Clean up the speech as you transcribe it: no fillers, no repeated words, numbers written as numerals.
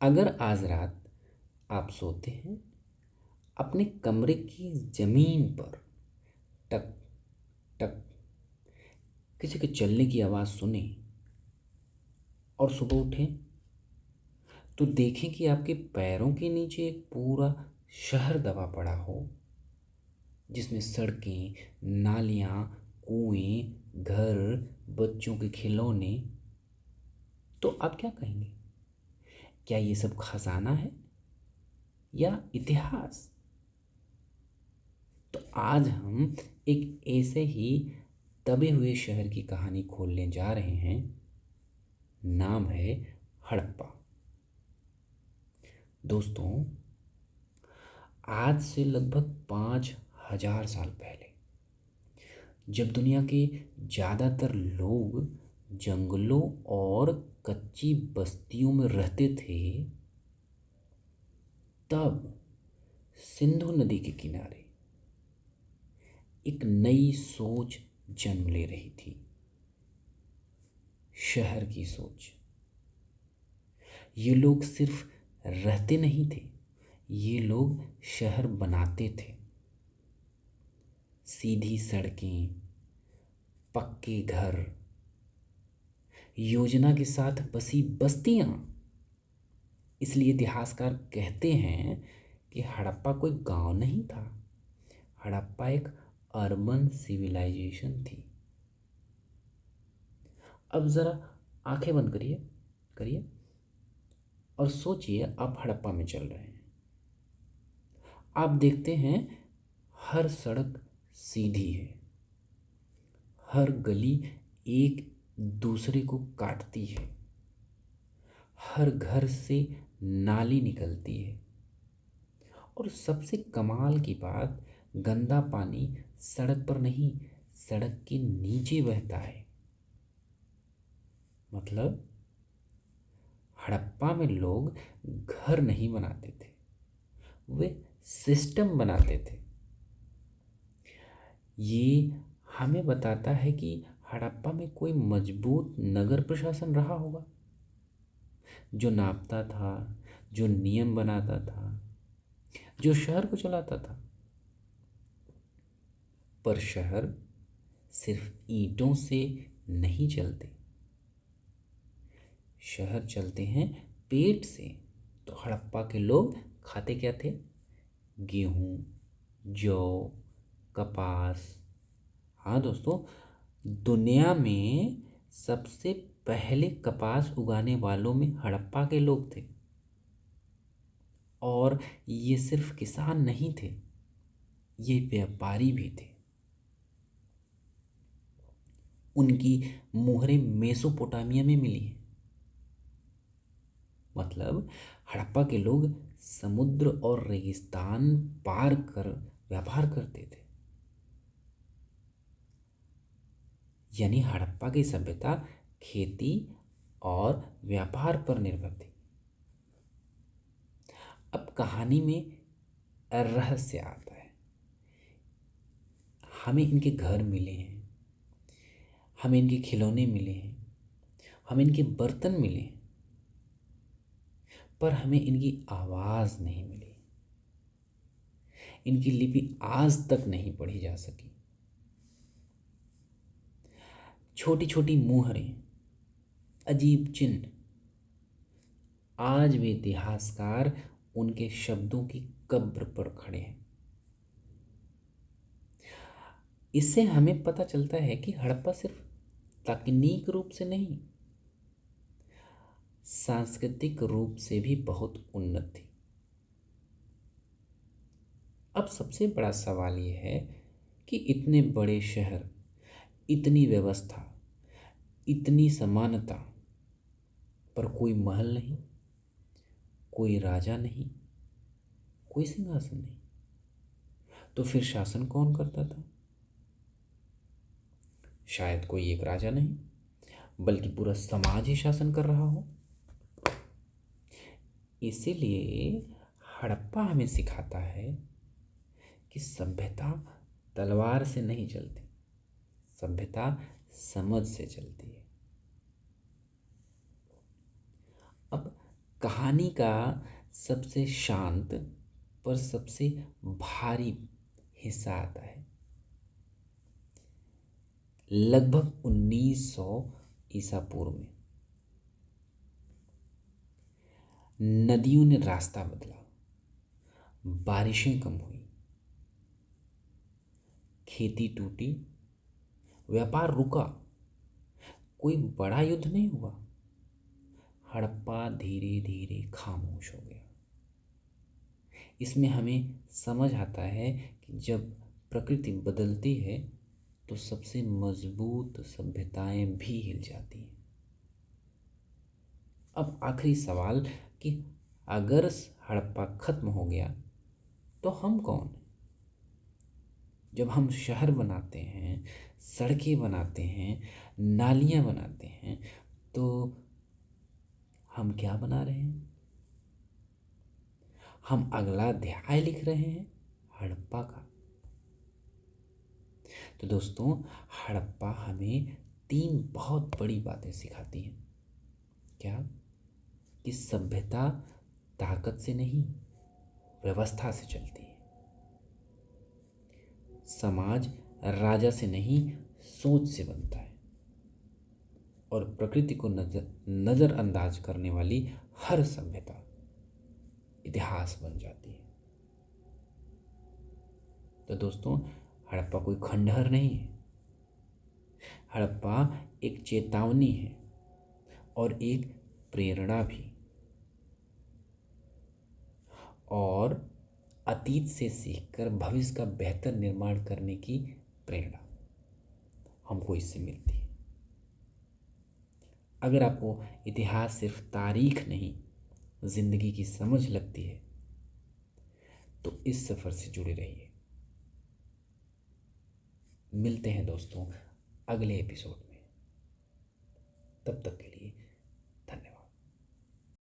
अगर आज रात आप सोते हैं अपने कमरे की जमीन पर, टक टक किसी के चलने की आवाज़ सुने और सुबह उठें तो देखें कि आपके पैरों के नीचे एक पूरा शहर दबा पड़ा हो, जिसमें सड़कें, नालियाँ, कुएं, घर, बच्चों के खिलौने। तो आप क्या कहेंगे? क्या ये सब खजाना है या इतिहास? तो आज हम एक ऐसे ही दबे हुए शहर की कहानी खोलने जा रहे हैं। नाम है हड़प्पा। दोस्तों, आज से लगभग 5,000 साल पहले, जब दुनिया के ज़्यादातर लोग जंगलों और कच्ची बस्तियों में रहते थे, तब सिंधु नदी के किनारे एक नई सोच जन्म ले रही थी। शहर की सोच। ये लोग सिर्फ रहते नहीं थे, ये लोग शहर बनाते थे। सीधी सड़कें, पक्के घर, योजना के साथ बसी बस्तियां। इसलिए इतिहासकार कहते हैं कि हड़प्पा कोई गांव नहीं था, हड़प्पा एक अर्बन सिविलाइजेशन थी। अब ज़रा आंखें बंद करिए करिए और सोचिए आप हड़प्पा में चल रहे हैं। आप देखते हैं हर सड़क सीधी है, हर गली एक दूसरे को काटती है, हर घर से नाली निकलती है, और सबसे कमाल की बात, गंदा पानी सड़क पर नहीं, सड़क के नीचे बहता है। मतलब हड़प्पा में लोग घर नहीं बनाते थे, वे सिस्टम बनाते थे। ये हमें बताता है कि हड़प्पा में कोई मजबूत नगर प्रशासन रहा होगा, जो नापता था, जो नियम बनाता था, जो शहर को चलाता था। पर शहर सिर्फ ईंटों से नहीं चलते, शहर चलते हैं पेट से। तो हड़प्पा के लोग खाते क्या थे? गेहूं, जौ, कपास। हाँ दोस्तों, दुनिया में सबसे पहले कपास उगाने वालों में हड़प्पा के लोग थे। और ये सिर्फ किसान नहीं थे, ये व्यापारी भी थे। उनकी मुहरें मेसोपोटामिया में मिली हैं। मतलब हड़प्पा के लोग समुद्र और रेगिस्तान पार कर व्यापार करते थे। यानी हड़प्पा की सभ्यता खेती और व्यापार पर निर्भर थी। अब कहानी में रहस्य आता है। हमें इनके घर मिले हैं, हमें इनके खिलौने मिले हैं, हमें इनके बर्तन मिले हैं, पर हमें इनकी आवाज़ नहीं मिली। इनकी लिपि आज तक नहीं पढ़ी जा सकी। छोटी छोटी मुहरें, अजीब चिन्ह, आज भी इतिहासकार उनके शब्दों की कब्र पर खड़े हैं। इससे हमें पता चलता है कि हड़प्पा सिर्फ तकनीक रूप से नहीं, सांस्कृतिक रूप से भी बहुत उन्नत थी। अब सबसे बड़ा सवाल यह है कि इतने बड़े शहर, इतनी व्यवस्था, इतनी समानता, पर कोई महल नहीं, कोई राजा नहीं, कोई सिंहासन नहीं। तो फिर शासन कौन करता था? शायद कोई एक राजा नहीं, बल्कि पूरा समाज ही शासन कर रहा हो। इसीलिए हड़प्पा हमें सिखाता है कि सभ्यता तलवार से नहीं चलती, सभ्यता समझ से चलती है। अब कहानी का सबसे शांत पर सबसे भारी हिस्सा आता है। लगभग 1900 ईसा पूर्व में नदियों ने रास्ता बदला, बारिशें कम हुई, खेती टूटी, व्यापार रुका। कोई बड़ा युद्ध नहीं हुआ। हड़प्पा धीरे धीरे खामोश हो गया। इसमें हमें समझ आता है कि जब प्रकृति बदलती है तो सबसे मजबूत सभ्यताएं भी हिल जाती हैं। अब आखिरी सवाल कि अगर हड़प्पा खत्म हो गया तो हम कौन हैं? जब हम शहर बनाते हैं, सड़कें बनाते हैं, नालियां बनाते हैं, तो हम क्या बना रहे हैं? हम अगला अध्याय लिख रहे हैं हड़प्पा का। तो दोस्तों, हड़प्पा हमें 3 बहुत बड़ी बातें सिखाती हैं। क्या? कि सभ्यता ताकत से नहीं, व्यवस्था से चलती है। समाज राजा से नहीं, सोच से बनता है। और प्रकृति को नजरअंदाज करने वाली हर सभ्यता इतिहास बन जाती है। तो दोस्तों, हड़प्पा कोई खंडहर नहीं है। हड़प्पा एक चेतावनी है और एक प्रेरणा भी। और अतीत से सीखकर भविष्य का बेहतर निर्माण करने की प्रेरणा हमको इससे मिलती है। अगर आपको इतिहास सिर्फ तारीख नहीं, जिंदगी की समझ लगती है तो इस सफर से जुड़े रहिए। मिलते हैं दोस्तों अगले एपिसोड में। तब तक के